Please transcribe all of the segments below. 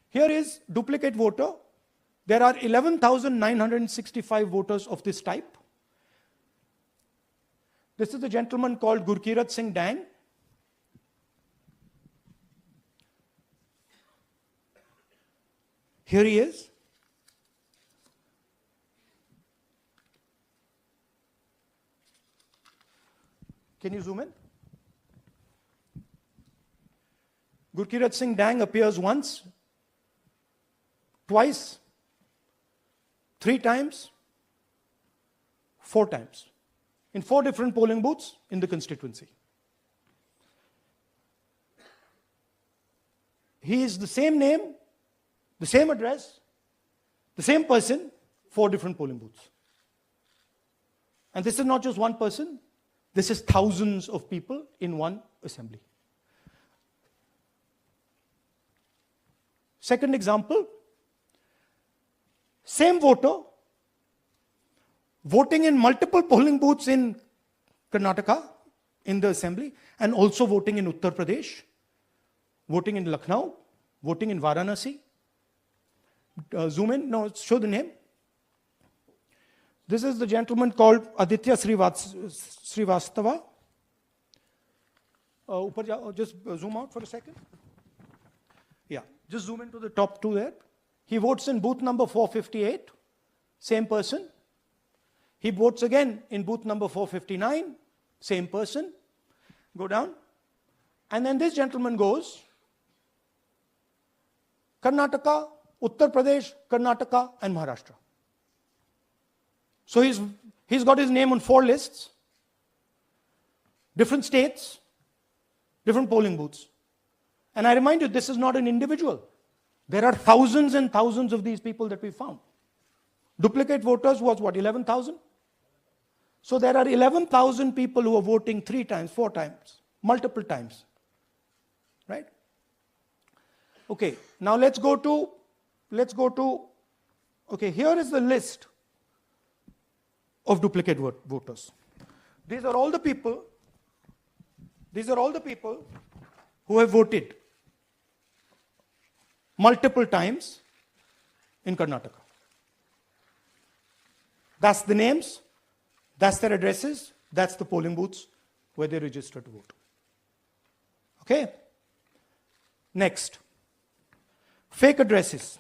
Here is duplicate voter. There are 11,965 voters of this type. This is a gentleman called Gurkirat Singh Dang. Here he is. Can you zoom in? Gurkirat Singh Dang appears once, twice, 3 times, 4 times, in 4 different polling booths in the constituency. He is the same name, the same address, the same person, 4 different polling booths. And this is not just one person, this is thousands of people in one assembly. Second example, same voter voting in multiple polling booths in Karnataka in the assembly, and also voting in Uttar Pradesh, voting in Lucknow, voting in Varanasi. Zoom in, no, show the name. This is the gentleman called Aditya Srivastava. Just zoom out for a second. Yeah, just zoom into the top 2 there. He votes in booth number 458, same person. He votes again in booth number 459, same person. Go down. And then this gentleman goes Karnataka, Uttar Pradesh, Karnataka, and Maharashtra. So he's got his name on 4 lists, different states, different polling booths. And I remind you, this is not an individual. There are thousands and thousands of these people that we found. Duplicate voters was what, 11,000? So there are 11,000 people who are voting 3 times, 4 times, multiple times. Right? Okay, now let's go to, okay, here is the list of duplicate voters. These are all the people who have voted multiple times in Karnataka. That's the names, that's their addresses, that's the polling booths where they register to vote. Okay? Next, fake addresses.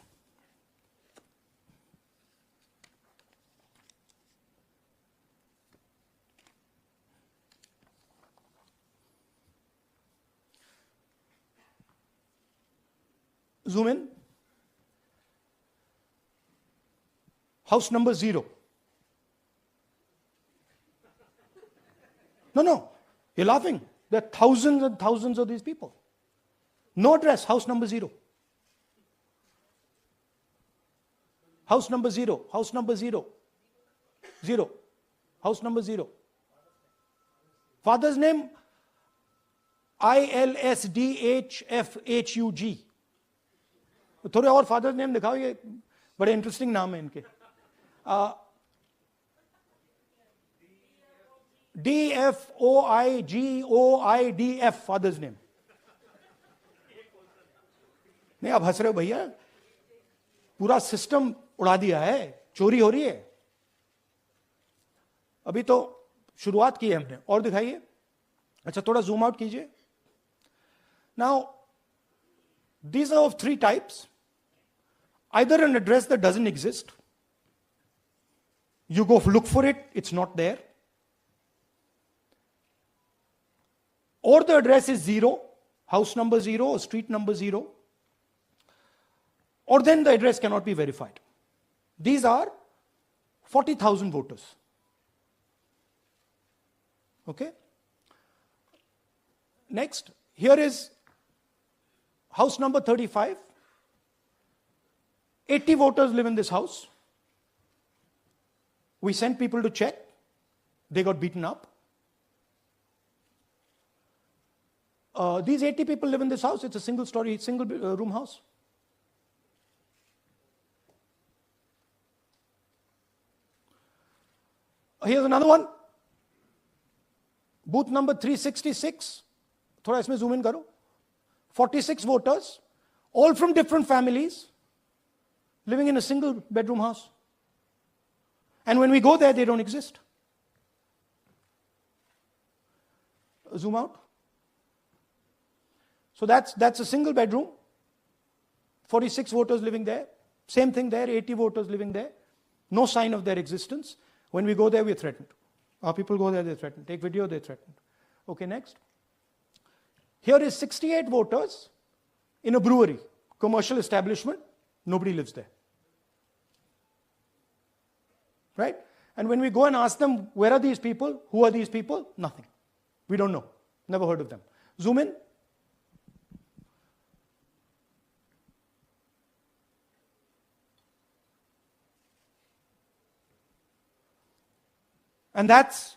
Zoom in. House number 0. No, you're laughing. There are thousands and thousands of these people. No address, house number 0. House number 0, house number 0. 0. House number 0. Father's name, ILSDHFHUG. थोड़े और father name दिखाओ, ये बड़े interesting नाम है इनके. DFOIGOIDF father's name. नहीं, आप हंस रहे हो भैया, पूरा सिस्टम उड़ा दिया है, चोरी हो रही है. अभी तो शुरुआत की है हमने, और दिखाइए. अच्छा, थोड़ा जूम आउट कीजिए. Now these are of 3 types. Either an address that doesn't exist, you go look for it, it's not there. Or the address is 0, house number 0 or street number 0. Or then the address cannot be verified. These are 40,000 voters. Okay? Next, here is house number 35. 80 voters live in this house. We sent people to check. They got beaten up. These 80 people live in this house. It's a single room house. Here's another one. Booth number 366. थोड़ा इसमें zoom in करो. 46 voters. all from different families, living in a single bedroom house. And when we go there, they don't exist. Zoom out. So that's a single bedroom, 46 voters living there. Same thing there, 80 voters living there. No sign of their existence. When we go there, we're threatened. Our people go there, they're threatened. Take video, they're threatened. Okay, next. Here is 68 voters in a brewery, commercial establishment. Nobody lives there. Right? And when we go and ask them, where are these people? Who are these people? Nothing. We don't know. Never heard of them. Zoom in. And that's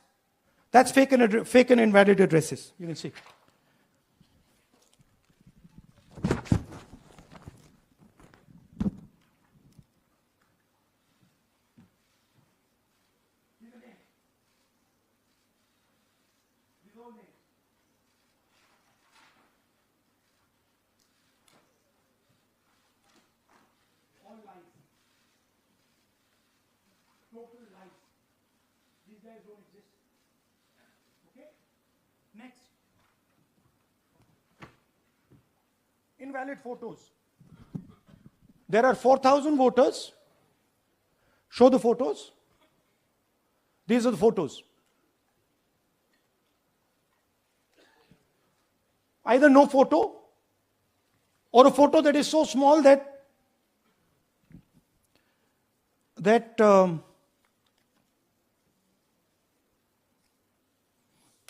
fake and invalid addresses. You can see. All lies. Total lies. These guys don't exist. Okay? Next. Invalid photos. There are 4,000 voters. Show the photos. These are the photos. Either no photo or a photo that is so small that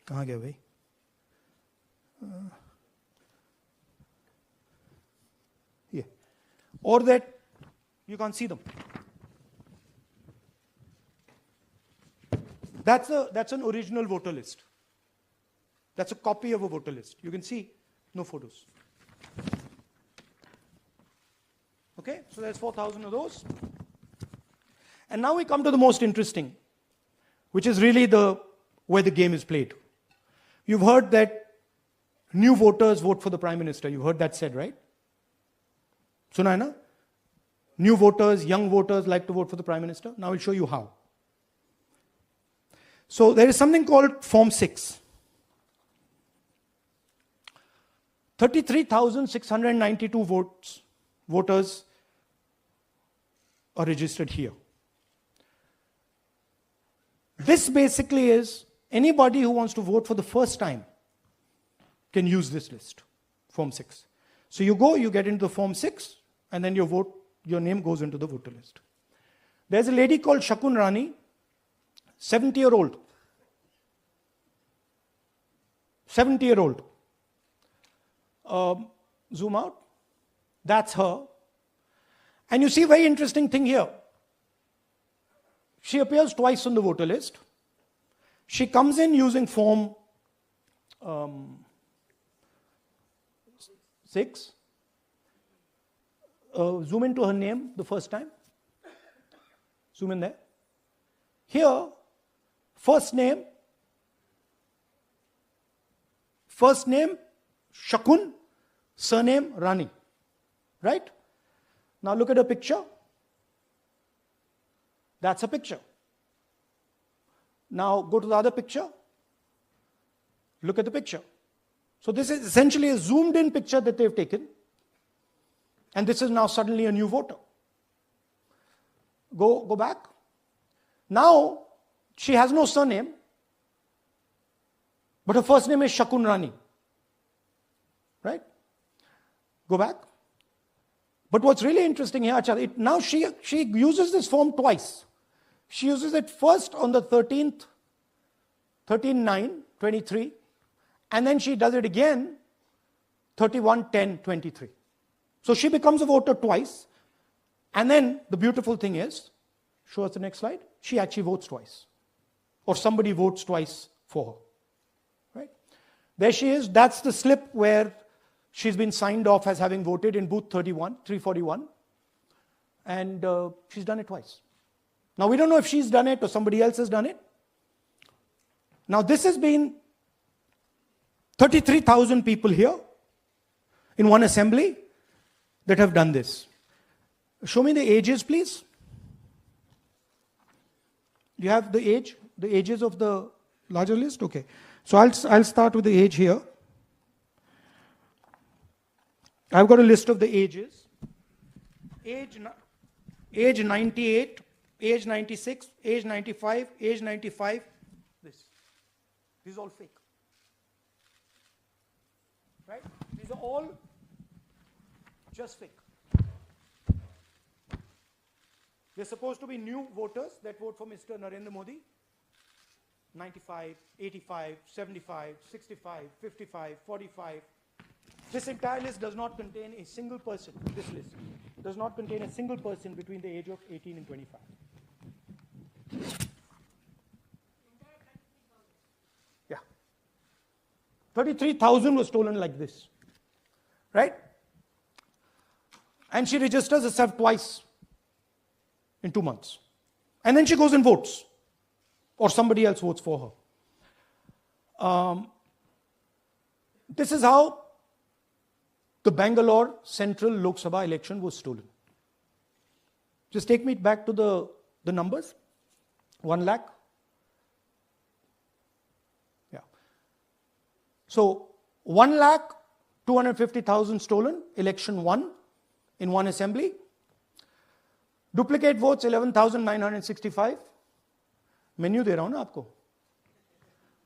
कहाँ गया भाई? Here. Or that you can't see them. That's an original voter list. That's a copy of a voter list. You can see no photos. Okay, so there's 4,000 of those. And now we come to the most interesting, which is really where the game is played. You've heard that new voters vote for the Prime Minister. You've heard that said, right? Suna hai na? New voters, young voters like to vote for the Prime Minister. Now I'll show you how. So there is something called Form 6. 33,692 voters are registered here. This basically is anybody who wants to vote for the first time can use this list, Form 6. So you go, you get into the Form 6, and then your name goes into the voter list. There's a lady called Shakun Rani, 70-year-old. 70-year-old. Zoom out. That's her. And you see a very interesting thing here. She appears twice on the voter list. She comes in using Form 6. Zoom into her name the first time. Zoom in there. Here, first name, Shakun, surname, Rani. Right? Now look at her picture. That's a picture. Now go to the other picture. Look at the picture. So this is essentially a zoomed in picture that they've taken. And this is now suddenly a new voter. Go back. Now she has no surname, but her first name is Shakun Rani. Right? Go back. But what's really interesting here, now she uses this form twice. She uses it first on the 13th, 13/9/23, and then she does it again 31/10/23. So she becomes a voter twice, and then the beautiful thing is, show us the next slide, she actually votes twice. Or somebody votes twice for her. Right? There she is, that's the slip where she's been signed off as having voted in booth 341, and she's done it twice. Now we don't know if she's done it or somebody else has done it. Now this has been 33,000 people here in one assembly, that have done this. Show me the ages, please. Do you have the ages of the larger list? Okay. So I'll start with the age here. I've got a list of the ages. Age 98, age 96, age 95, age 95. This is all fake. Right? These are all just fake. They're supposed to be new voters that vote for Mr. Narendra Modi. 95, 85, 75, 65, 55, 45. This entire list does not contain a single person. This list does not contain a single person between the age of 18 and 25. Yeah. 33,000 was stolen like this. Right? And she registers herself twice in 2 months. And then she goes and votes. Or somebody else votes for her. This is how the Bangalore Central Lok Sabha election was stolen. Just take me back to the numbers. 1 lakh. Yeah. So 1,250,000 stolen, election won in one assembly. Duplicate votes 11,965. Menu दे रहा हूं ना आपको.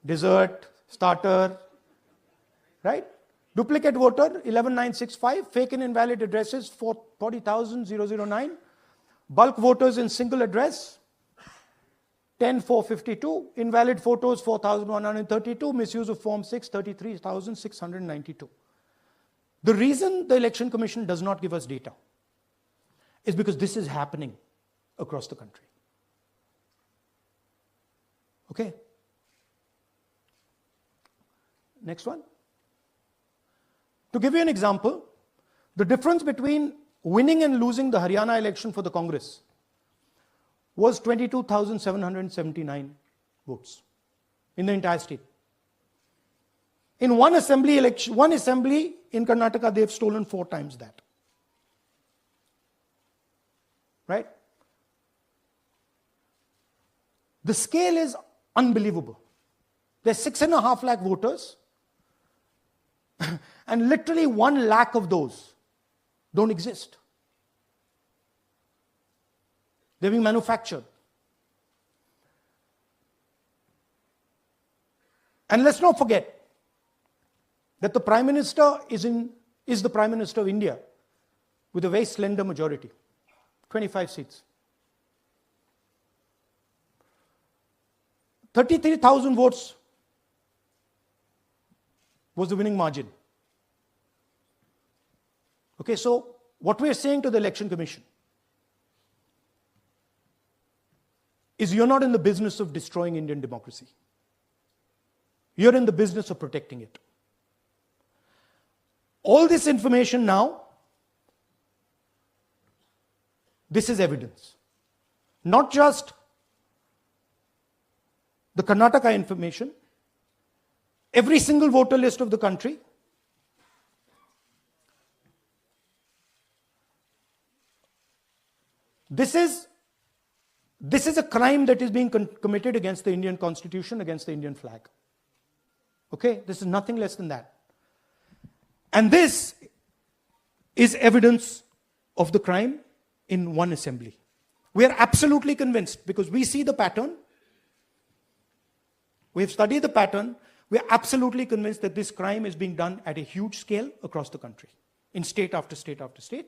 Dessert, starter, right? Duplicate voter 11,965. Fake and invalid addresses 40,009. Bulk voters in single address 10,452. Invalid photos 4,132. Misuse of Form 6 33,692. The reason the Election Commission does not give us data is because this is happening across the country. Okay. Next one. To give you an example, the difference between winning and losing the Haryana election for the Congress was 22,779 votes in the entire state. In one assembly in Karnataka, they've stolen 4 times that. Right? The scale is unbelievable. There's 6.5 lakh voters, and literally 1 lakh of those don't exist. They're being manufactured. And let's not forget that the Prime Minister is the Prime Minister of India with a very slender majority, 25 seats. 33,000 votes was the winning margin. Okay, so what we are saying to the Election Commission is you're not in the business of destroying Indian democracy. You're in the business of protecting it. All this information now, this is evidence. Not just the Karnataka information, every single voter list of the country. This is a crime that is being committed against the Indian Constitution, against the Indian flag. Okay, this is nothing less than that. And this is evidence of the crime in one assembly. We are absolutely convinced because we see the pattern. We have studied the pattern. We are absolutely convinced that this crime is being done at a huge scale across the country, in state after state after state.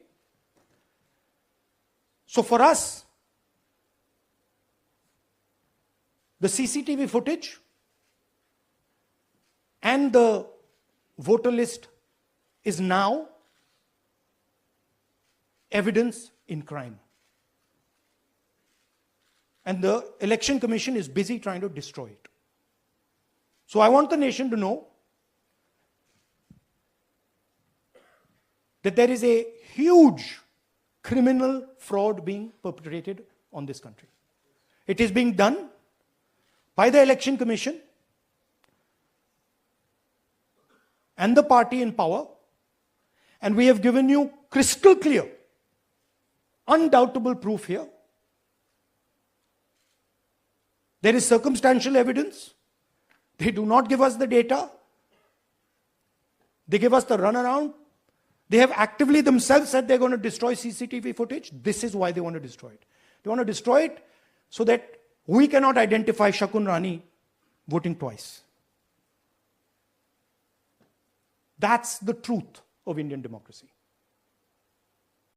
So for us, the CCTV footage and the voter list is now evidence in crime. And the Election Commission is busy trying to destroy it. So I want the nation to know that there is a huge criminal fraud being perpetrated on this country. It is being done by the Election Commission and the party in power, And we have given you crystal clear, undoubtable proof here. There is circumstantial evidence. They do not give us the data. They give us the runaround. They have actively themselves said they're going to destroy CCTV footage. This is why they want to destroy it. They want to destroy it so that we cannot identify Shakun Rani voting twice. That's the truth of Indian democracy.